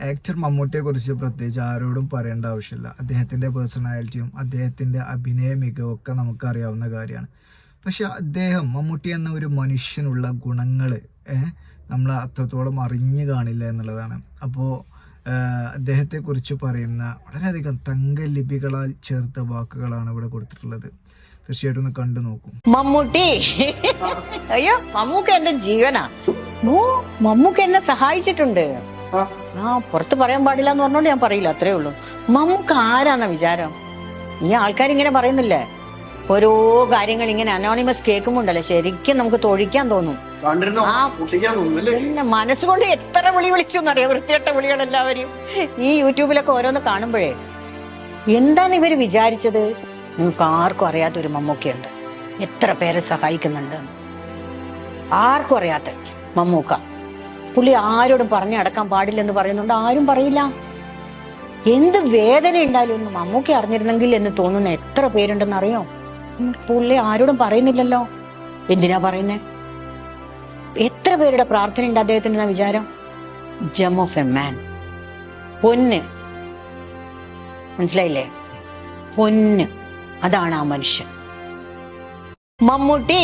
Actor മമ്മൂട്ടിയെ കുറിച്ച് പ്രത്യേകിച്ച് ആരോടും പറയേണ്ട ആവശ്യമില്ല. അദ്ദേഹത്തിൻ്റെ പേഴ്സണാലിറ്റിയും അദ്ദേഹത്തിൻ്റെ അഭിനയ മികവും ഒക്കെ നമുക്കറിയാവുന്ന കാര്യമാണ്. പക്ഷെ മമ്മൂട്ടി എന്ന ഒരു മനുഷ്യനുള്ള ഗുണങ്ങൾ നമ്മൾ അത്രത്തോളം അറിഞ്ഞു കാണില്ല എന്നുള്ളതാണ്. അപ്പോൾ അദ്ദേഹത്തെക്കുറിച്ച് പറയുന്ന വളരെയധികം തങ്കലിപികളാൽ ചേർത്ത വാക്കുകളാണ് ഇവിടെ കൊടുത്തിട്ടുള്ളത്. തീർച്ചയായിട്ടും ഒന്ന് കണ്ടു നോക്കും. മമ്മൂട്ടി, അയ്യോ മമ്മൂക്ക എന്റെ ജീവനാ. മമ്മൂക്ക എന്നെ സഹായിച്ചിട്ടുണ്ട്. പുറത്ത് പറയാൻ പാടില്ല എന്ന് പറഞ്ഞോണ്ട് ഞാൻ പറയില്ല, അത്രേ ഉള്ളൂ. മമ്മൂക്ക ആരാന്ന വിചാരം? ഈ ആൾക്കാരിങ്ങനെ പറയുന്നില്ലേ ഓരോ കാര്യങ്ങൾ, ഇങ്ങനെ അനോണിമസ് കേൾക്കുമ്പോണ്ടല്ലേ ശരിക്കും നമുക്ക് തൊഴിക്കാൻ തോന്നും. പിന്നെ മനസ്സുകൊണ്ട് എത്ര വിളി വിളിച്ചു എന്നറിയാം, വൃത്തികെട്ട വിളികളെല്ലാവരും ഈ യൂട്യൂബിലൊക്കെ ഓരോന്ന് കാണുമ്പോഴേ. എന്താണ് ഇവര് വിചാരിച്ചത്? നിങ്ങൾക്ക് ആർക്കും അറിയാത്തൊരു മമ്മൂക്കയുണ്ട്, എത്ര പേരെ സഹായിക്കുന്നുണ്ട്. ആർക്കും അറിയാത്ത മമ്മൂക്ക. പുള്ളി ആരോടും പറഞ്ഞടക്കാൻ പാടില്ലെന്ന് പറയുന്നുണ്ട്, ആരും പറയില്ല. എന്ത് വേദന ഉണ്ടായാലും ഒന്ന് മമ്മൂക്ക അറിഞ്ഞിരുന്നെങ്കിൽ എന്ന് തോന്നുന്ന എത്ര പേരുണ്ടെന്ന് അറിയോ? പുള്ളി ആരോടും പറയുന്നില്ലല്ലോ. എന്തിനാ പറയുന്നേ? എത്ര പേരുടെ പ്രാർത്ഥന ഉണ്ട് അദ്ദേഹത്തിന് എന്ന വിചാരം? ജം ഓഫ് എ മാൻ. പൊന്ന്, മനസ്സിലായില്ലേ? പൊന്ന്, അതാണ് ആ മനുഷ്യൻ മമ്മൂട്ടി.